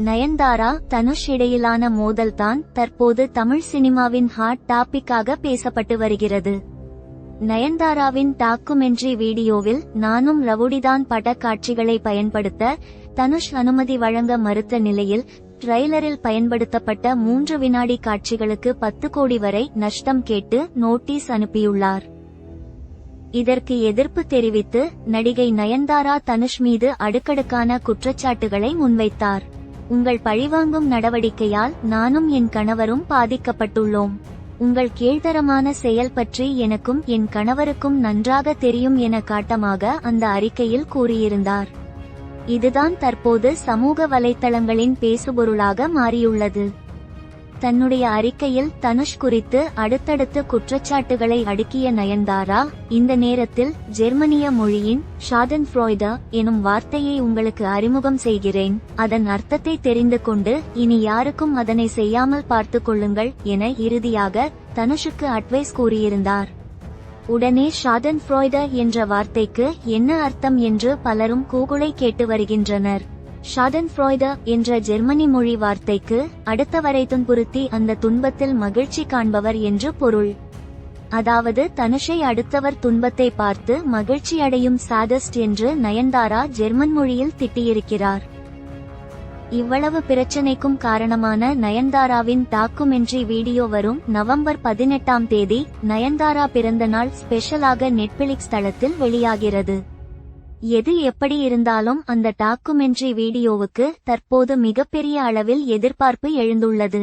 நயன்தாரா தனுஷ் இடையிலான மோதல்தான் தற்போது தமிழ் சினிமாவின் ஹாட் டாபிக்காக பேசப்பட்டு வருகிறது. நயன்தாராவின் டாக்குமெண்ட்ரி வீடியோவில் நானும் ரவுடிதான் பட காட்சிகளை பயன்படுத்த தனுஷ் அனுமதி வழங்க மறுத்த நிலையில் ட்ரெய்லரில் பயன்படுத்தப்பட்ட 3 வினாடி காட்சிகளுக்கு 10 கோடி வரை நஷ்டம் கேட்டு நோட்டீஸ் அனுப்பியுள்ளார். இதற்கு எதிர்ப்பு தெரிவித்து நடிகை நயன்தாரா தனுஷ் மீது அடுக்கடுக்கான குற்றச்சாட்டுகளை முன்வைத்தார். உங்கள் பழிவாங்கும் நடவடிக்கையால் நானும் என் கணவரும் பாதிக்கப்பட்டுள்ளோம். உங்கள் கீழ்த்தரமான செயல் பற்றி எனக்கும் என் கணவருக்கும் நன்றாக தெரியும் என காட்டமாக அந்த அறிக்கையில் கூறியிருந்தார். இதுதான் தற்போது சமூக வலைத்தளங்களின் பேசுபொருளாக மாறியுள்ளது. தன்னுடைய அறிக்கையில் தனுஷ் குறித்து அடுத்தடுத்து குற்றச்சாட்டுகளை அடுக்கிய நயன்தாரா, இந்த நேரத்தில் ஜெர்மனிய மொழியின் ஷாடன்ஃப்ராய்டே எனும் வார்த்தையை உங்களுக்கு அறிமுகம் செய்கிறேன். அதன் அர்த்தத்தை தெரிந்து கொண்டு இனி யாருக்கும் அதனை செய்யாமல் பார்த்து கொள்ளுங்கள் என இறுதியாக தனுஷுக்கு அட்வைஸ் கூறியிருந்தார். உடனே ஷாடன்ஃப்ராய்டே என்ற வார்த்தைக்கு என்ன அர்த்தம் என்று பலரும் கூகுளை கேட்டு வருகின்றனர். ஷாடன்ஃப்ராய்டே என்ற ஜெர்மனி மொழி வார்த்தைக்கு அடுத்தவரை துன்புறுத்தி அந்த துன்பத்தில் மகிழ்ச்சி காண்பவர் என்று பொருள். அதாவது தனுஷை அடுத்தவர் துன்பத்தை பார்த்து மகிழ்ச்சி அடையும் சாடஸ்ட் என்று நயன்தாரா ஜெர்மன் மொழியில் திட்டியிருக்கிறார். இவ்வளவு பிரச்சனைக்கும் காரணமான நயன்தாராவின் டாக்குமெண்ட்ரி வீடியோ வரும் நவம்பர் 18ஆம் தேதி நயன்தாரா பிறந்த நாள் ஸ்பெஷலாக நெட்ஃபிளிக்ஸ் தளத்தில் வெளியாகிறது. எது எப்படி இருந்தாலும் அந்த டாக்குமெண்ட்ரி வீடியோவுக்கு தற்போது மிகப்பெரிய அளவில் எதிர்பார்ப்பு எழுந்துள்ளது.